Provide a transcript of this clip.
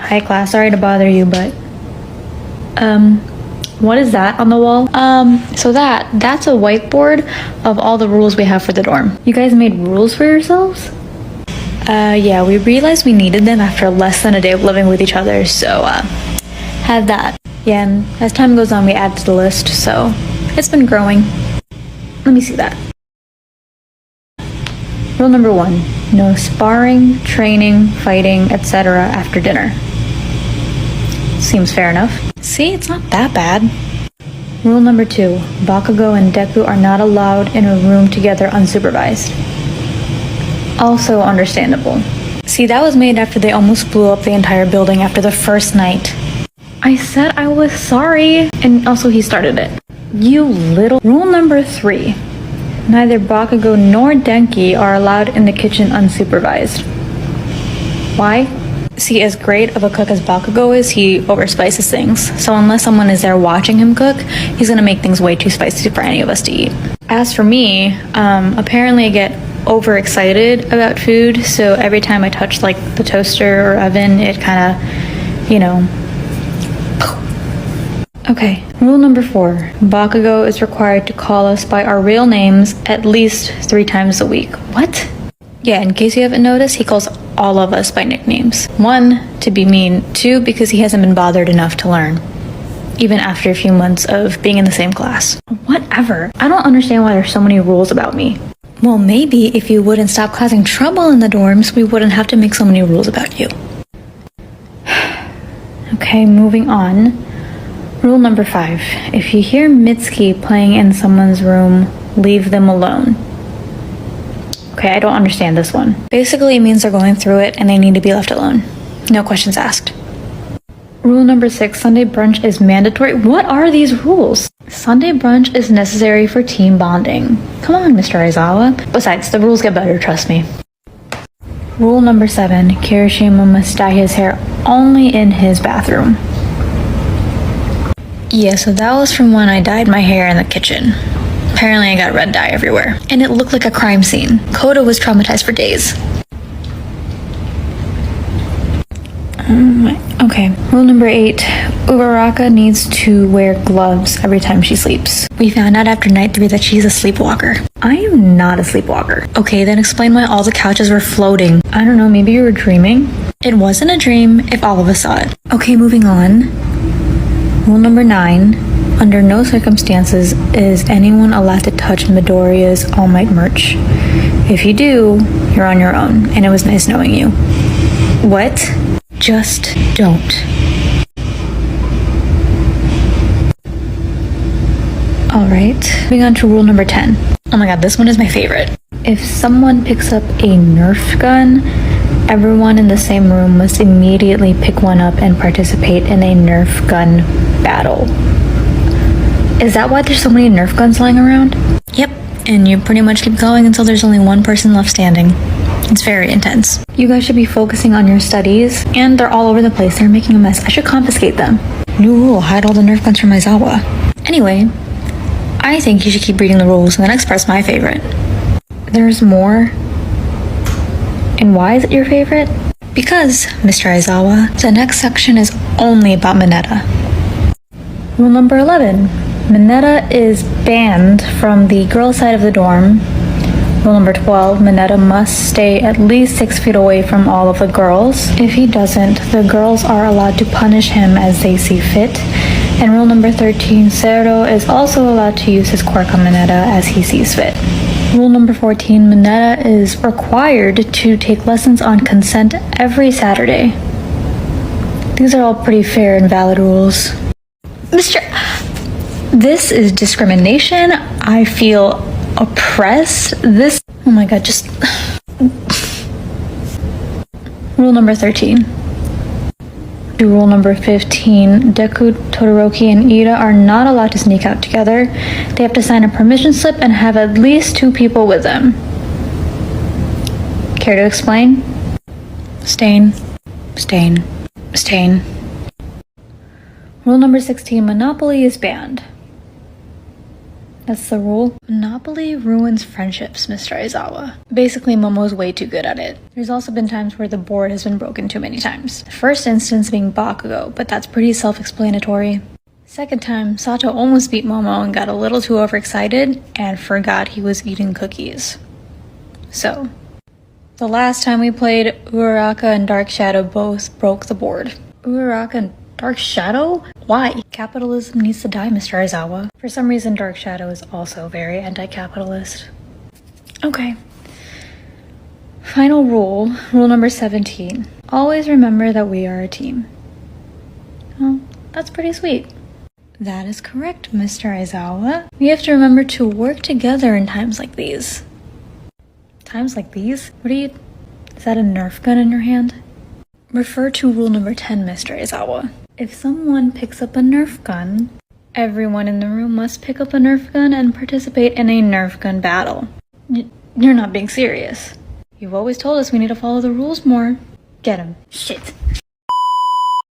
Hi class, sorry to bother you, but what is that on the wall? So that's a whiteboard of all the rules we have for the dorm. You guys made rules for yourselves? Yeah, we realized we needed them after less than a day of living with each other, so had that. Yeah, and as time goes on we add to the list, so it's been growing. Let me see that. Rule number 1, no sparring, training, fighting, etc. after dinner. Seems fair enough. See, it's not that bad. Rule number 2, Bakugo and Deku are not allowed in a room together unsupervised. Also understandable. See, that was made after they almost blew up the entire building after the first night. I said I was sorry, and also he started it. You little... Rule number 3, neither Bakugo nor Denki are allowed in the kitchen unsupervised. Why? See, as great of a cook as Bakugo is, he overspices things. So unless someone is there watching him cook, he's gonna make things way too spicy for any of us to eat. As for me, apparently I get overexcited about food, so every time I touch like the toaster or oven, it kind of, you know... Okay, rule number 4, Bakugo is required to call us by our real names at least 3 times a week. What? Yeah, in case you haven't noticed, he calls all of us by nicknames. 1, to be mean. 2, because he hasn't been bothered enough to learn, even after a few months of being in the same class. Whatever. I don't understand why there's so many rules about me. Well, maybe if you wouldn't stop causing trouble in the dorms, we wouldn't have to make so many rules about you. Okay, moving on. Rule number 5, if you hear Mitsuki playing in someone's room, leave them alone. Okay, I don't understand this one. Basically, it means they're going through it and they need to be left alone. No questions asked. Rule number 6, Sunday brunch is mandatory. What are these rules? Sunday brunch is necessary for team bonding. Come on, Mr. Aizawa. Besides, the rules get better, trust me. Rule number 7, Kirishima must dye his hair only in his bathroom. Yeah, so that was from when I dyed my hair in the kitchen. Apparently I got red dye everywhere, and it looked like a crime scene. Koda was traumatized for days. Okay, rule number 8, Uraraka needs to wear gloves every time she sleeps. We found out after night 3 that she's a sleepwalker. I am not a sleepwalker. Okay, then explain why all the couches were floating. I don't know, maybe you were dreaming? It wasn't a dream if all of us saw it. Okay, moving on. Rule number 9, under no circumstances is anyone allowed to touch Midoriya's All Might merch. If you do, you're on your own, and it was nice knowing you. What? Just don't. Alright, moving on to rule number 10. Oh my god, this one is my favorite. If someone picks up a Nerf gun, everyone in the same room must immediately pick one up and participate in a Nerf gun battle. Is that why there's so many Nerf guns lying around? Yep, and you pretty much keep going until there's only one person left standing. It's very intense. You guys should be focusing on your studies, and they're all over the place. They're making a mess. I should confiscate them. New rule, hide all the Nerf guns from Aizawa. Anyway, I think you should keep reading the rules, and the next part's my favorite. There's more. And why is it your favorite? Because, Mr. Aizawa, the next section is only about Mineta. Rule number 11. Mineta is banned from the girls' side of the dorm. Rule number 12. Mineta must stay at least 6 feet away from all of the girls. If he doesn't, the girls are allowed to punish him as they see fit. And rule number 13. Sero is also allowed to use his quirk on Mineta as he sees fit. Rule number 14, Mineta is required to take lessons on consent every Saturday. These are all pretty fair and valid rules. This is discrimination. I feel oppressed. Oh my god, just... Rule number 13. Rule number 15, Deku, Todoroki, and Ida are not allowed to sneak out together. They have to sign a permission slip and have at least 2 people with them. Care to explain? Stain. Rule number 16, Monopoly is banned. That's the rule. Monopoly ruins friendships, Mr. Aizawa. Basically, Momo's way too good at it. There's also been times where the board has been broken too many times. The first instance being Bakugo, but that's pretty self-explanatory. Second time, Sato almost beat Momo and got a little too overexcited and forgot he was eating cookies. So, the last time we played, Uraraka and Dark Shadow both broke the board. Uraraka and Dark Shadow? Why? Capitalism needs to die, Mr. Aizawa. For some reason, Dark Shadow is also very anti-capitalist. Okay. Final rule, rule number 17. Always remember that we are a team. Well, that's pretty sweet. That is correct, Mr. Aizawa. We have to remember to work together in times like these. Times like these? Is that a Nerf gun in your hand? Refer to rule number 10, Mr. Aizawa. If someone picks up a Nerf gun, everyone in the room must pick up a Nerf gun and participate in a Nerf gun battle. You're not being serious. You've always told us we need to follow the rules more. Get him. Shit.